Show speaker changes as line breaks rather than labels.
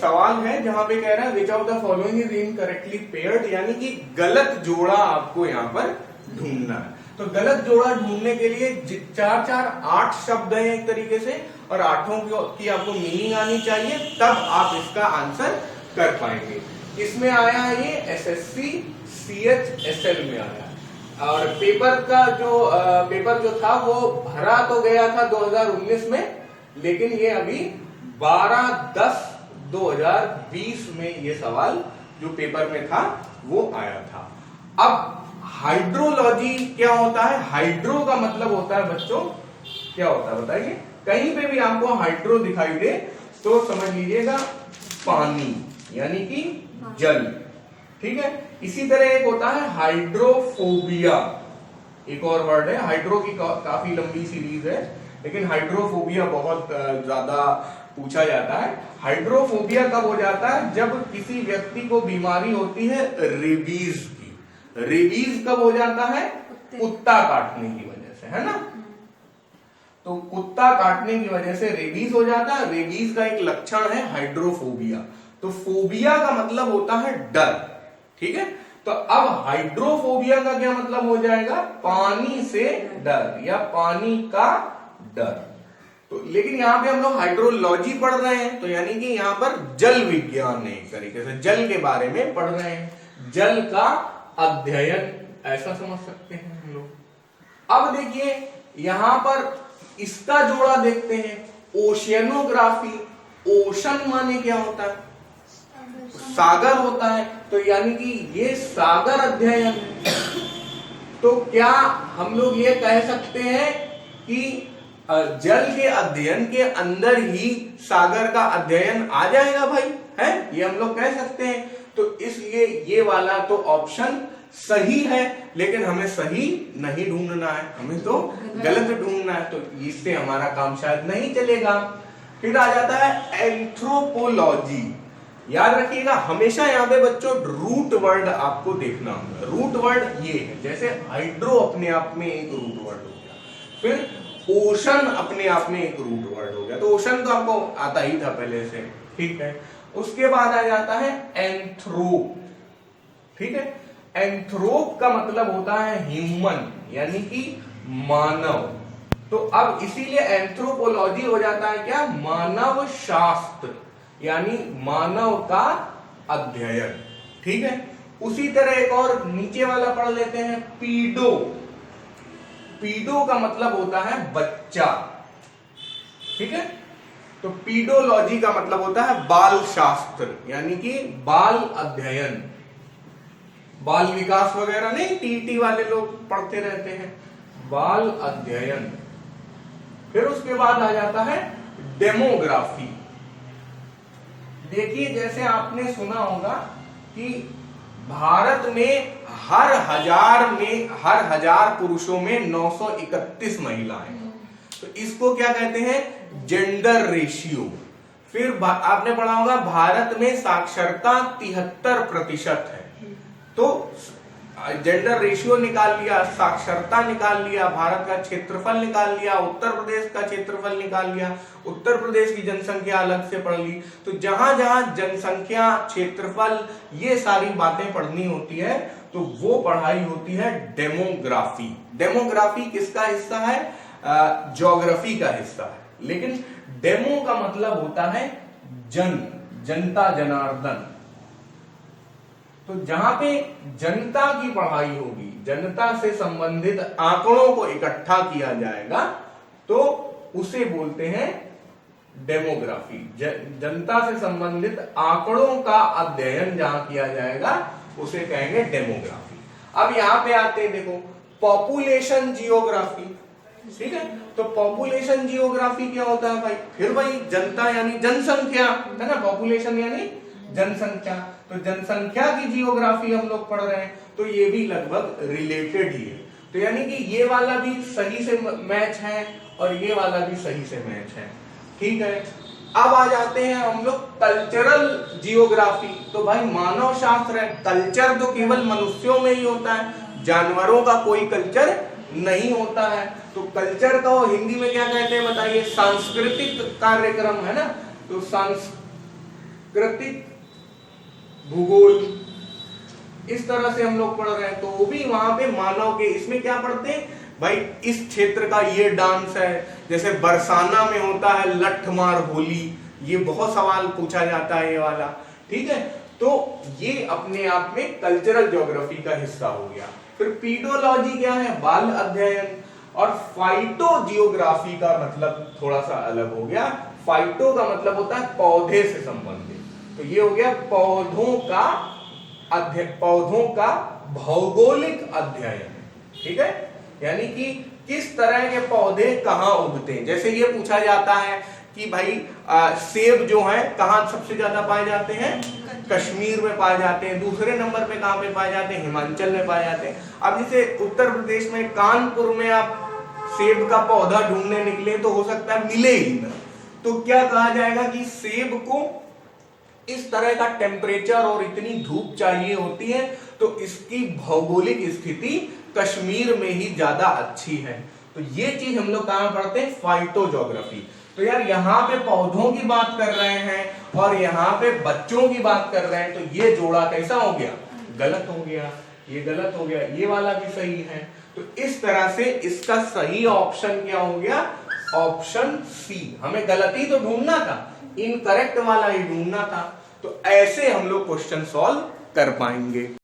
सवाल है जहां पे कह रहा है which of the following is incorrectly paired, यानी कि गलत जोड़ा आपको यहाँ पर ढूंढना है। तो गलत जोड़ा ढूंढने के लिए 4 4 8 शब्द हैं एक तरीके से, और आठों की आपको मीनिंग आनी चाहिए, तब आप इसका आंसर कर पाएंगे। इसमें आया है ये एसएससी CHSL में आया, और पेपर जो था वो भरा तो गया था 2019 में, लेकिन ये अभी 12/10/2020 में ये सवाल जो पेपर में था वो आया था। अब हाइड्रोलॉजी क्या होता है? हाइड्रो का मतलब होता है बच्चों, क्या होता है बताइए? कहीं पे भी आपको हाइड्रो दिखाई दे तो समझ लीजिएगा पानी, यानी कि जल, ठीक है। इसी तरह एक होता है हाइड्रोफोबिया, एक और वर्ड है। हाइड्रो की काफी लंबी सीरीज है, लेकिन हाइड्रोफोबिया बहुत ज्यादा पूछा जाता है। हाइड्रोफोबिया कब हो जाता है? जब किसी व्यक्ति को बीमारी होती है रेबीज की। रेबीज कब हो जाता है? कुत्ता काटने की वजह से, है ना। तो कुत्ता काटने की वजह से रेबीज हो जाता है। रेबीज का एक लक्षण है हाइड्रोफोबिया। तो फोबिया का मतलब होता है डर, ठीक है। तो अब हाइड्रोफोबिया का क्या मतलब हो जाएगा? पानी से डर या पानी का डर। तो लेकिन यहां पे हम लोग हाइड्रोलॉजी पढ़ रहे हैं, तो यानी कि यहां पर जल विज्ञान है, एक तरीके से जल के बारे में पढ़ रहे हैं, जल का अध्ययन, ऐसा समझ सकते हैं हम लोग। अब देखिए यहां पर इसका जोड़ा देखते हैं, ओशियनोग्राफी। ओशन माने क्या होता है? सागर होता है, तो यानी कि ये सागर अध्ययन। तो क्या हम लोग ये कह सकते हैं कि जल के अध्ययन के अंदर ही सागर का अध्ययन आ जाएगा भाई, है? ये हम लोग कह सकते हैं। तो इसलिए ये वाला तो ऑप्शन सही है, लेकिन हमें सही नहीं ढूंढना है, हमें तो गलत ढूंढना है। तो इससे हमारा काम शायद नहीं चलेगा। फिर आ जाता है एंथ्रोपोलॉजी। याद रखिएगा हमेशा यहाँ पे बच्चों रूट वर्ड आपको देखना होगा। रूट वर्ड ये है, जैसे हाइड्रो अपने आप में एक रूट वर्ड हो गया, फिर ओशन अपने आप में एक रूट वर्ड हो गया। तो ओशन तो आपको आता ही था पहले से, ठीक है। उसके बाद आ जाता है एंथ्रोप, ठीक है। एंथ्रोप का मतलब होता है ह्यूमन, यानी कि मानव। तो अब इसीलिए एंथ्रोपोलॉजी हो जाता है क्या? मानव शास्त्र, यानी मानव का अध्ययन, ठीक है। उसी तरह एक और नीचे वाला पढ़ लेते हैं, पीडो। पीडो का मतलब होता है बच्चा, ठीक है। तो पीडोलॉजी का मतलब होता है बाल शास्त्र, यानी कि बाल अध्ययन। बाल विकास वगैरह नहीं, टीटी वाले लोग पढ़ते रहते हैं, बाल अध्ययन। फिर उसके बाद आ जाता है डेमोग्राफी। देखिए जैसे आपने सुना होगा कि भारत में हर हजार पुरुषों में 931 महिलाएं, तो इसको क्या कहते हैं? Gender ratio. फिर आपने पढ़ा होगा भारत में साक्षरता 73% है। तो जेंडर रेशियो निकाल लिया, साक्षरता निकाल लिया, भारत का क्षेत्रफल निकाल लिया, उत्तर प्रदेश का क्षेत्रफल निकाल लिया, उत्तर प्रदेश की जनसंख्या अलग से पढ़ ली। तो जहां जहां जनसंख्या, क्षेत्रफल, ये सारी बातें पढ़नी होती है, तो वो पढ़ाई होती है डेमोग्राफी। डेमोग्राफी किसका हिस्सा है? ज्योग्राफी का हिस्सा है। लेकिन डेमो का मतलब होता है जनता, जनार्दन। तो जहां पे जनता की पढ़ाई होगी, जनता से संबंधित आंकड़ों को इकट्ठा किया जाएगा, तो उसे बोलते हैं डेमोग्राफी। जनता से संबंधित आंकड़ों का अध्ययन जहां किया जाएगा उसे कहेंगे डेमोग्राफी। अब यहां पे आते हैं, देखो पॉपुलेशन जियोग्राफी, ठीक है। तो पॉपुलेशन जियोग्राफी क्या होता है भाई? फिर भाई जनता यानी जनसंख्या, है ना। पॉपुलेशन यानी जनसंख्या, तो जनसंख्या की जियोग्राफी हम लोग पढ़ रहे हैं, तो ये भी लगभग रिलेटेड ही है। तो यानी कि ये वाला भी सही से मैच है और ये वाला भी सही से मैच है, ठीक है। अब आ जाते हैं हम लोग कल्चरल जियोग्राफी। तो भाई मानव शास्त्र है, कल्चर तो केवल मनुष्यों में ही होता है, जानवरों का कोई कल्चर नहीं होता है। तो कल्चर का हिंदी में क्या कहते हैं बताइए? सांस्कृतिक कार्यक्रम, है ना। तो प्राकृतिक भूगोल, इस तरह से हम लोग पढ़ रहे हैं। तो वो भी वहां पे मानव के, इसमें क्या पढ़ते हैं भाई, इस क्षेत्र का ये डांस है, जैसे बरसाना में होता है लठमार होली, ये बहुत सवाल पूछा जाता है ये वाला, ठीक है। तो ये अपने आप में कल्चरल ज्योग्राफी का हिस्सा हो गया। फिर पीडोलॉजी क्या है, बाल अध्ययन, और फाइटोजियोग्राफी का मतलब थोड़ा सा अलग हो गया। फाइटो का मतलब होता है पौधे से संबंधित, तो ये हो गया पौधों का अध्ययन, पौधों का भौगोलिक अध्ययन, ठीक है। यानी कि किस तरह के पौधे कहाँ उगते हैं। जैसे ये पूछा जाता है कि भाई सेब जो है कहाँ सबसे ज्यादा पाए जाते हैं, कश्मीर में पाए जाते हैं। दूसरे नंबर पे कहाँ पे पाए जाते हैं, हिमाचल में पाए जाते हैं। अब जैसे उत्तर प्रदेश में कानपुर में आप सेब का पौधा ढूंढने निकले तो हो सकता है मिले ही ना, तो क्या कहा जाएगा कि सेब को इस तरह का टेम्परेचर और इतनी धूप चाहिए होती है, तो इसकी भौगोलिक स्थिति कश्मीर में ही ज्यादा अच्छी है। तो ये चीज हम लोग कहां पढ़ते हैं, फाइटोजियोग्राफी। तो यार यहाँ पे पौधों की बात कर रहे हैं और यहाँ पे बच्चों की बात कर रहे हैं, तो ये जोड़ा कैसा हो गया, गलत हो गया, ये गलत हो गया, ये वाला भी सही है। तो इस तरह से इसका सही ऑप्शन क्या हो गया, ऑप्शन सी। हमें गलती तो ढूंढना था, इनकरेक्ट वाला ही ढूंढना था। तो ऐसे हम लोग क्वेश्चन सॉल्व कर पाएंगे।